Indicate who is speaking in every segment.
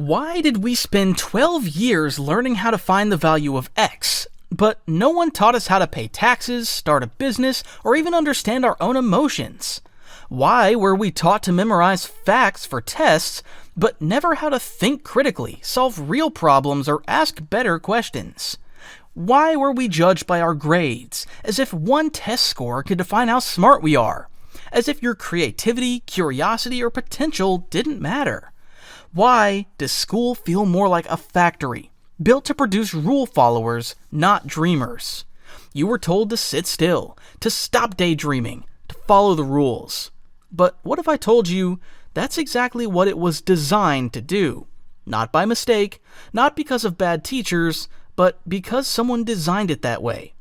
Speaker 1: Why did we spend 12 years learning how to find the value of X, but no one taught us how to pay taxes, start a business, or even understand our own emotions? Why were we taught to memorize facts for tests, but never how to think critically, solve real problems, or ask better questions? Why were we judged by our grades, as if one test score could define how smart we are? As if your creativity, curiosity, or potential didn't matter? Why does school feel more like a factory, built to produce rule followers, not dreamers? You were told to sit still, to stop daydreaming, to follow the rules. But what if I told you that's exactly what it was designed to do? Not by mistake, not because of bad teachers, but because someone designed it that way.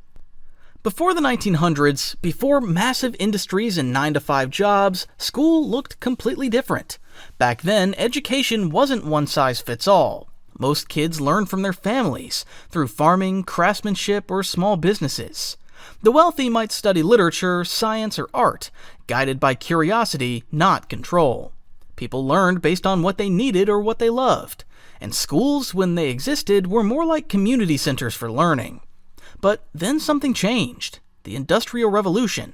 Speaker 1: Before the 1900s, before massive industries and 9-to-5 jobs, school looked completely different. Back then, education wasn't one size fits all. Most kids learned from their families, through farming, craftsmanship, or small businesses. The wealthy might study literature, science, or art, guided by curiosity, not control. People learned based on what they needed or what they loved. And schools, when they existed, were more like community centers for learning. But then something changed. The Industrial Revolution.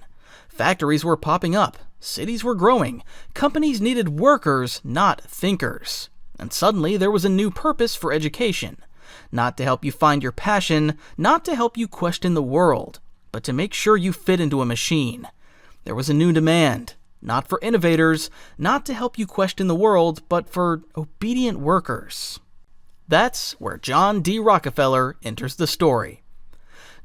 Speaker 1: Factories were popping up. Cities were growing. Companies needed workers, not thinkers. And suddenly there was a new purpose for education. Not to help you find your passion, not to help you question the world, but to make sure you fit into a machine. There was a new demand. Not for innovators, not to help you question the world, but for obedient workers. That's where John D. Rockefeller enters the story.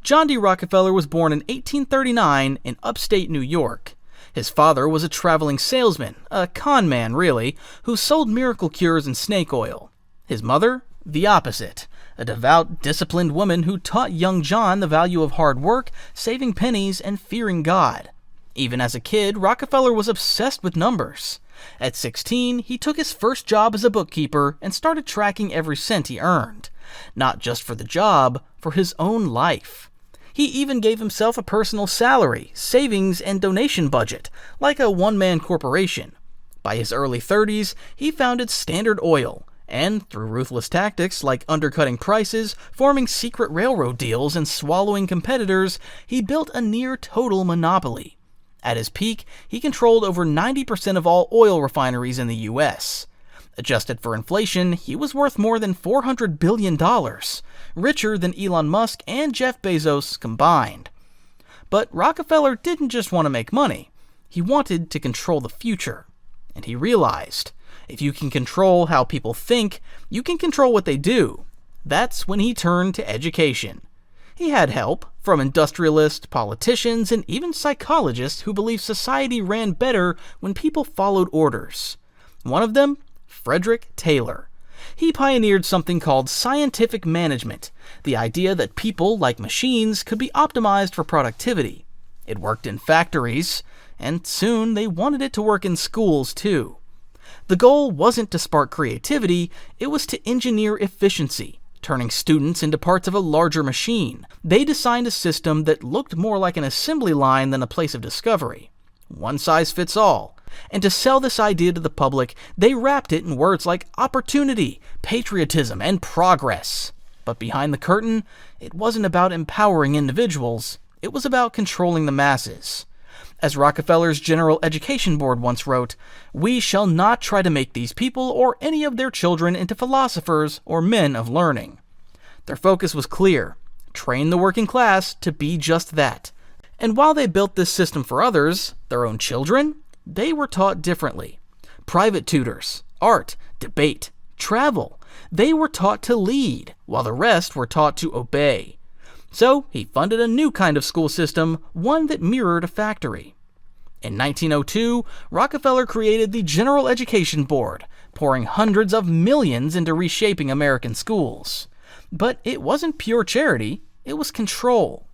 Speaker 1: John D. Rockefeller was born in 1839 in upstate New York. His father was a traveling salesman, a con man really, who sold miracle cures and snake oil. His mother, the opposite, a devout, disciplined woman who taught young John the value of hard work, saving pennies, and fearing God. Even as a kid, Rockefeller was obsessed with numbers. At 16, he took his first job as a bookkeeper and started tracking every cent he earned. Not just for the job, for his own life. He even gave himself a personal salary, savings, and donation budget, like a one-man corporation. By his early 30s, he founded Standard Oil, and through ruthless tactics like undercutting prices, forming secret railroad deals, and swallowing competitors, he built a near-total monopoly. At his peak, he controlled over 90% of all oil refineries in the U.S. Adjusted for inflation, he was worth more than $400 billion, richer than Elon Musk and Jeff Bezos combined. But Rockefeller didn't just want to make money. He wanted to control the future. And he realized, if you can control how people think, you can control what they do. That's when he turned to education. He had help from industrialists, politicians, and even psychologists who believed society ran better when people followed orders. One of them, Frederick Taylor. He pioneered something called scientific management, the idea that people, like machines, could be optimized for productivity. It worked in factories, and soon they wanted it to work in schools too. The goal wasn't to spark creativity, it was to engineer efficiency, turning students into parts of a larger machine. They designed a system that looked more like an assembly line than a place of discovery. One size fits all. And to sell this idea to the public, they wrapped it in words like opportunity, patriotism, and progress. But behind the curtain, it wasn't about empowering individuals, it was about controlling the masses. As Rockefeller's General Education Board once wrote, "We shall not try to make these people or any of their children into philosophers or men of learning." Their focus was clear: train the working class to be just that. And while they built this system for others, their own children, they were taught differently. Private tutors, art, debate, travel. They were taught to lead, while the rest were taught to obey. So he funded a new kind of school system, one that mirrored a factory. In 1902, Rockefeller created the General Education Board, pouring hundreds of millions into reshaping American schools. But it wasn't pure charity, it was control.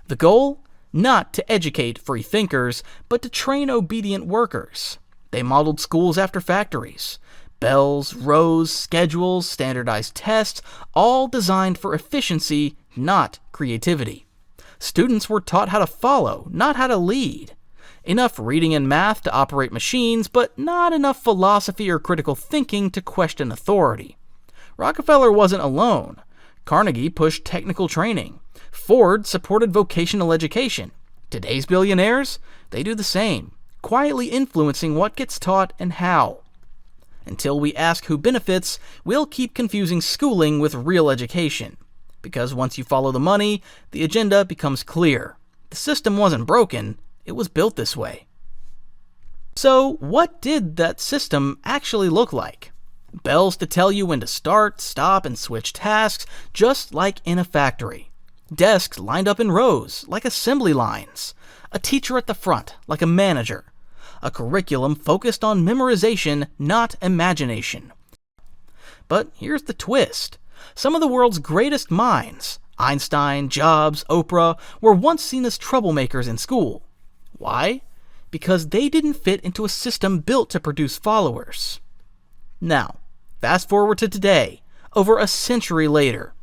Speaker 1: The goal? Not to educate free thinkers, but to train obedient workers. They modeled schools after factories. Bells, rows, schedules, standardized tests, all designed for efficiency, not creativity. Students were taught how to follow, not how to lead. Enough reading and math to operate machines, but not enough philosophy or critical thinking to question authority. Rockefeller wasn't alone. Carnegie pushed technical training. Ford supported vocational education. Today's billionaires, they do the same, quietly influencing what gets taught and how. Until we ask who benefits, we'll keep confusing schooling with real education. Because once you follow the money, the agenda becomes clear. The system wasn't broken, it was built this way. So, what did that system actually look like? Bells to tell you when to start, stop, and switch tasks, just like in a factory. Desks lined up in rows, like assembly lines. A teacher at the front, like a manager. A curriculum focused on memorization, not imagination. But here's the twist. Some of the world's greatest minds, Einstein, Jobs, Oprah, were once seen as troublemakers in school. Why? Because they didn't fit into a system built to produce followers. Now, fast forward to today, over a century later.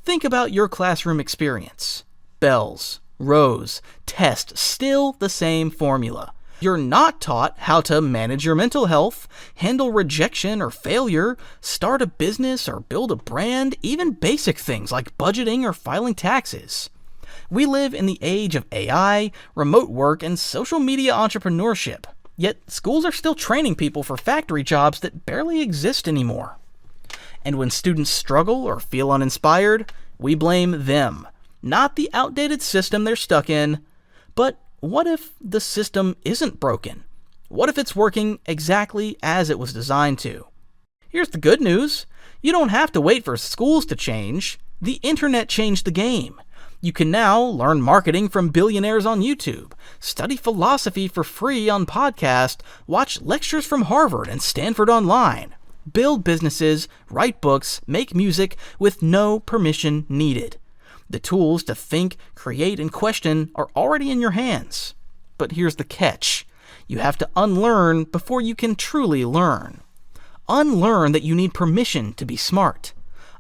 Speaker 1: Think about your classroom experience. Bells, rows, test, still the same formula. You're not taught how to manage your mental health, handle rejection or failure, start a business or build a brand, even basic things like budgeting or filing taxes. We live in the age of AI, remote work, and social media entrepreneurship. Yet schools are still training people for factory jobs that barely exist anymore. And when students struggle or feel uninspired, we blame them, not the outdated system they're stuck in. But what if the system isn't broken? What if it's working exactly as it was designed to? Here's the good news. You don't have to wait for schools to change. The internet changed the game. You can now learn marketing from billionaires on YouTube, study philosophy for free on podcast, watch lectures from Harvard and Stanford online, build businesses, write books, make music with no permission needed. The tools to think, create, and question are already in your hands. But here's the catch. You have to unlearn before you can truly learn. Unlearn that you need permission to be smart.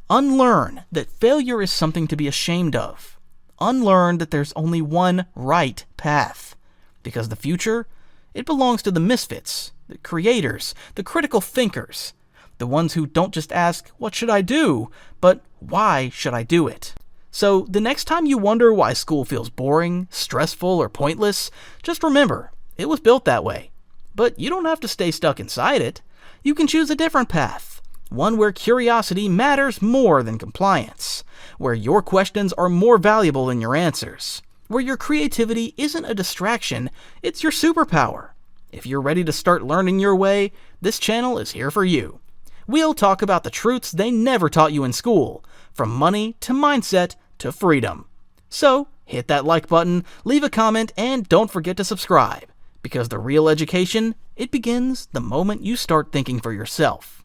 Speaker 1: Unlearn that failure is something to be ashamed of. Unlearn that there's only one right path. Because the future, it belongs to the misfits, the creators, the critical thinkers, the ones who don't just ask, what should I do? But why should I do it? So the next time you wonder why school feels boring, stressful, or pointless, just remember, it was built that way. But you don't have to stay stuck inside it. You can choose a different path. One where curiosity matters more than compliance. Where your questions are more valuable than your answers. Where your creativity isn't a distraction, it's your superpower. If you're ready to start learning your way, this channel is here for you. We'll talk about the truths they never taught you in school, from money to mindset to freedom. So, hit that like button, leave a comment, and don't forget to subscribe. Because the real education, it begins the moment you start thinking for yourself.